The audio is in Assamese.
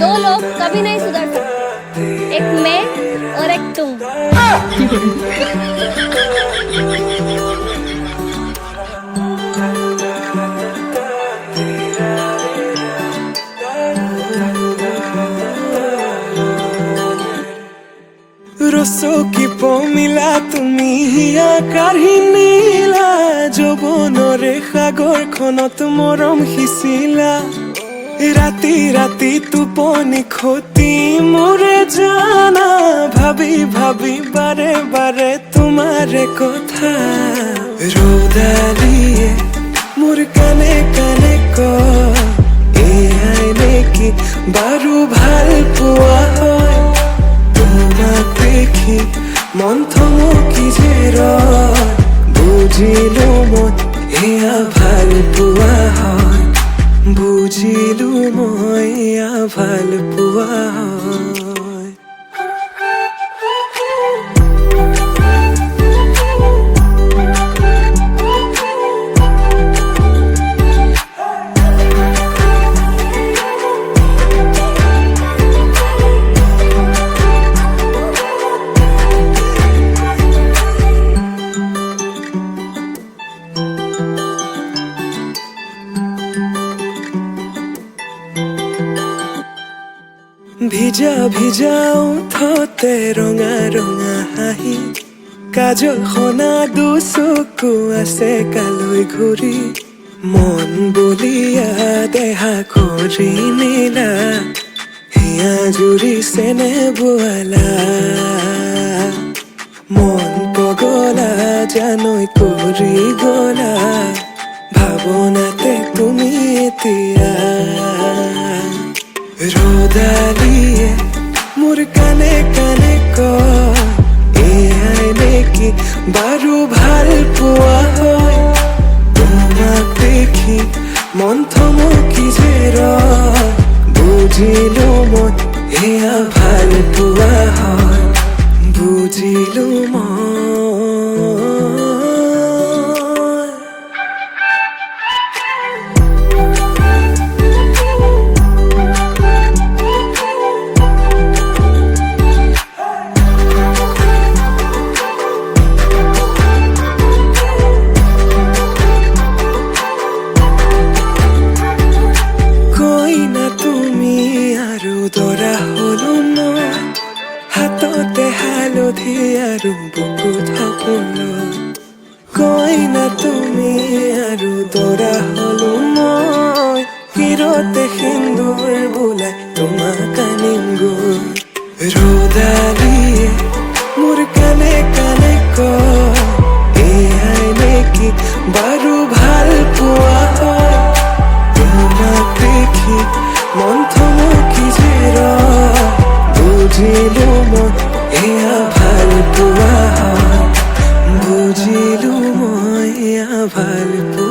दो लोग कभी नहीं सुधर सकते, एक मैं और एक तुम। রসকি পমিলা তুমি কাঢ়িনিলা যৌৱনৰে সাগৰখনত মৰম সিঁচিলা ৰাতি ৰাতি টোপনি খতি মোৰে জানা ভাবি ভাবি বাৰে বাৰে তোমাৰে কথা ৰ'দালিয়ে মোৰ কানে কানে কয় এয়াই নেকি বাৰু ভাল পোৱা হয় তোমাক দেখি মন থমকি যে ৰয় বুজিলো মই এয়া ভাল পোৱা হয় বুজিলো মই এয়া ভাল পোৱা হয় ভিজা ভিজা ওঠতে ৰঙা ৰঙা হাঁহি কাজল সনা দুচকু আছে কালৈ ঘূৰি মন বলিয়া দেহা কৰি নিলা হিয়া জুৰিছেনে বোৱালা মন পগলা জানৈ কৰি গলা ভাৱনাতে তুমি এতিয়া ৰ'দালিয়ে মোৰ কানে কানে কয় এয়াই নেকি বাৰু ভাল পোৱা হয় তোমাক দেখি মন থমকি যে ৰয় বুজিলো মই এয়া ভাল পোৱা হয় বুজিলো মই হাততে হালধি আৰু বুকুত সপোন কই না তুমি আৰু দৰা হলো মই হিৰতে সিন্দুৰ বোলাই তোমাক আনিম গৈ ৰ'দালিয়ে মোৰ কানে কানে কয় এয়াই নেকি বাৰু ভাল পোৱা হয় তোমাক দেখি মন থমকি যে ৰয় বুজিলো মই এয়া ভাল পোৱা হয় বুজিলো মই এয়া ভাল পোৱা